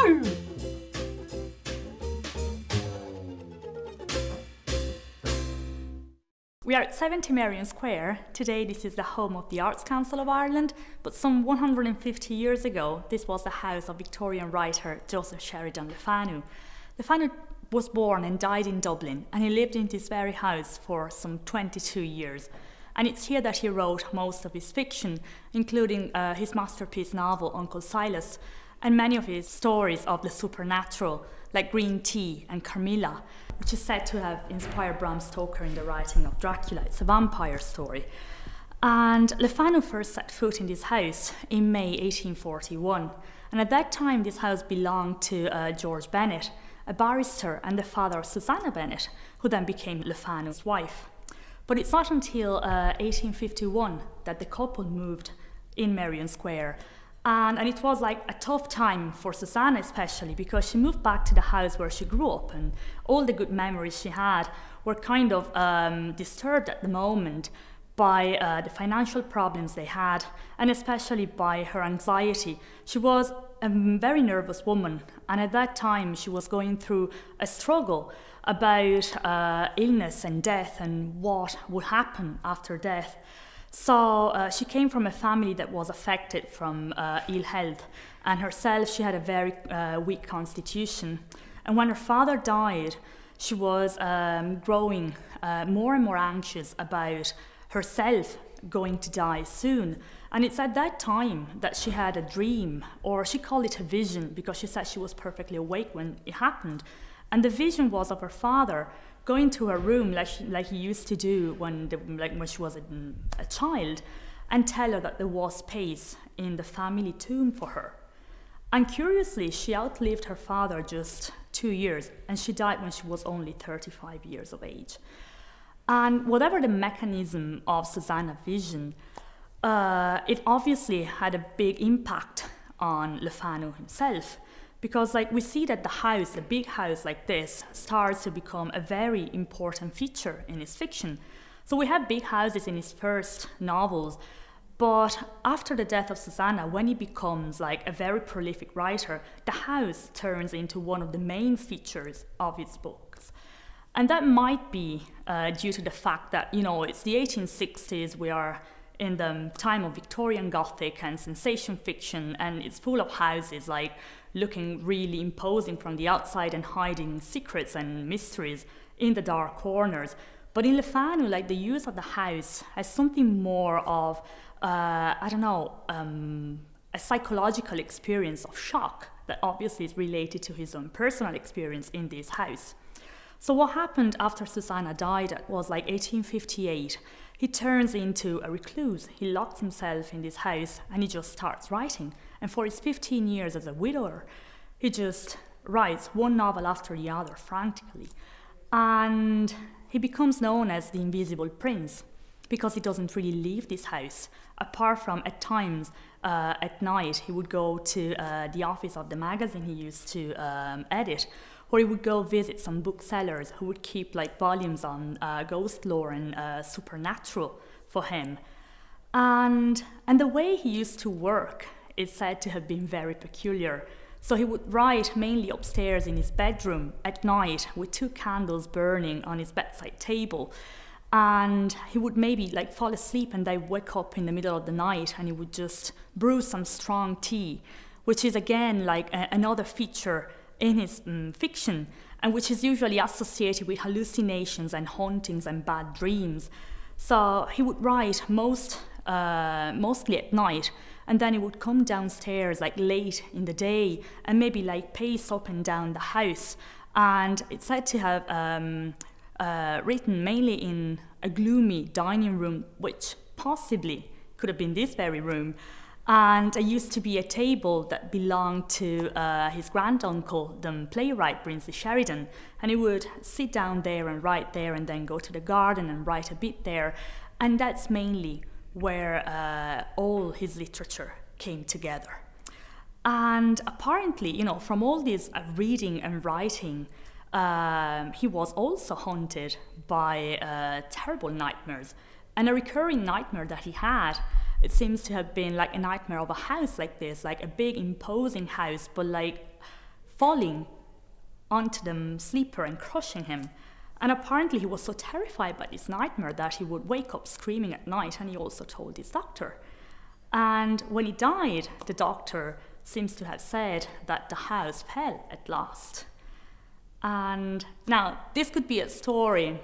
We are at 70 Merrion Square. Today this is the home of the Arts Council of Ireland, but some 150 years ago this was the house of Victorian writer Joseph Sheridan Le Fanu. Le Fanu was born and died in Dublin, and he lived in this very house for some 22 years. And it's here that he wrote most of his fiction, including his masterpiece novel Uncle Silas, and many of his stories of the supernatural, like Green Tea and Carmilla, which is said to have inspired Bram Stoker in the writing of Dracula. It's a vampire story. And Le Fanu first set foot in this house in May 1841. And at that time, this house belonged to George Bennett, a barrister and the father of Susanna Bennett, who then became Le Fanu's wife. But it's not until 1851 that the couple moved in Merrion Square. And it was like a tough time for Susanna especially, because she moved back to the house where she grew up, and all the good memories she had were kind of disturbed at the moment by the financial problems they had, and especially by her anxiety. She was a very nervous woman, and at that time she was going through a struggle about illness and death and what would happen after death. So she came from a family that was affected from ill health, and herself, she had a very weak constitution. And when her father died, she was growing more and more anxious about herself going to die soon. And it's at that time that she had a dream, or she called it a vision, because she said she was perfectly awake when it happened. And the vision was of her father going to her room like he used to do when she was a child, and tell her that there was space in the family tomb for her. And curiously, she outlived her father just 2 years, and she died when she was only 35 years of age. And whatever the mechanism of Susanna's vision, it obviously had a big impact on Le Fanu himself. Because we see that the house, a big house like this, starts to become a very important feature in his fiction. So we have big houses in his first novels, but after the death of Susanna, when he becomes a very prolific writer, the house turns into one of the main features of his books. And that might be due to the fact that, it's the 1860s, we are in the time of Victorian Gothic and sensation fiction, and it's full of houses looking really imposing from the outside and hiding secrets and mysteries in the dark corners. But in Le Fanu, the use of the house has something more of, a psychological experience of shock that obviously is related to his own personal experience in this house. So what happened after Susanna died, it was 1858. He turns into a recluse. He locks himself in this house and he just starts writing. And for his 15 years as a widower, he just writes one novel after the other frantically. And he becomes known as the Invisible Prince because he doesn't really leave this house. Apart from at times at night, he would go to the office of the magazine he used to edit, or he would go visit some booksellers who would keep volumes on ghost lore and supernatural for him. And the way he used to work is said to have been very peculiar. So he would write mainly upstairs in his bedroom at night with 2 candles burning on his bedside table. And he would maybe fall asleep and then wake up in the middle of the night, and he would just brew some strong tea, which is again another feature in his fiction, and which is usually associated with hallucinations and hauntings and bad dreams. So he would write mostly at night, and then he would come downstairs late in the day and maybe pace up and down the house. And it's said to have written mainly in a gloomy dining room, which possibly could have been this very room. And there used to be a table that belonged to his granduncle, the playwright Brinsley Sheridan, and he would sit down there and write there and then go to the garden and write a bit there. And that's mainly where all his literature came together. And apparently, from all this reading and writing, he was also haunted by terrible nightmares. And a recurring nightmare that he had, it seems to have been a nightmare of a house like this, a big imposing house, but falling onto the sleeper and crushing him. And apparently he was so terrified by this nightmare that he would wake up screaming at night, and he also told his doctor. And when he died, the doctor seems to have said that the house fell at last. And now, this could be a story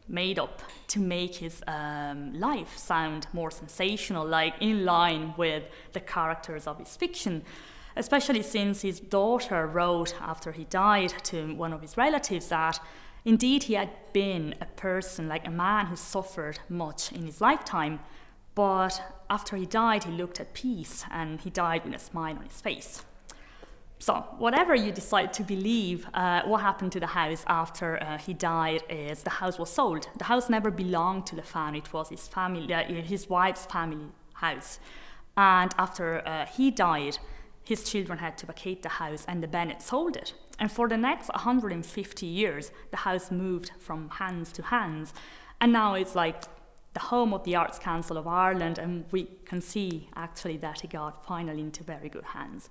made up to make his life sound more sensational, like in line with the characters of his fiction, especially since his daughter wrote after he died to one of his relatives that indeed he had been a person, like a man who suffered much in his lifetime, but after he died he looked at peace and he died with a smile on his face. So whatever you decide to believe, what happened to the house after he died is the house was sold. The house never belonged to the family, it was his family, his wife's family house. And after he died, his children had to vacate the house and the Bennett sold it. And for the next 150 years, the house moved from hands to hands. And now it's like the home of the Arts Council of Ireland, and we can see actually that it got finally into very good hands.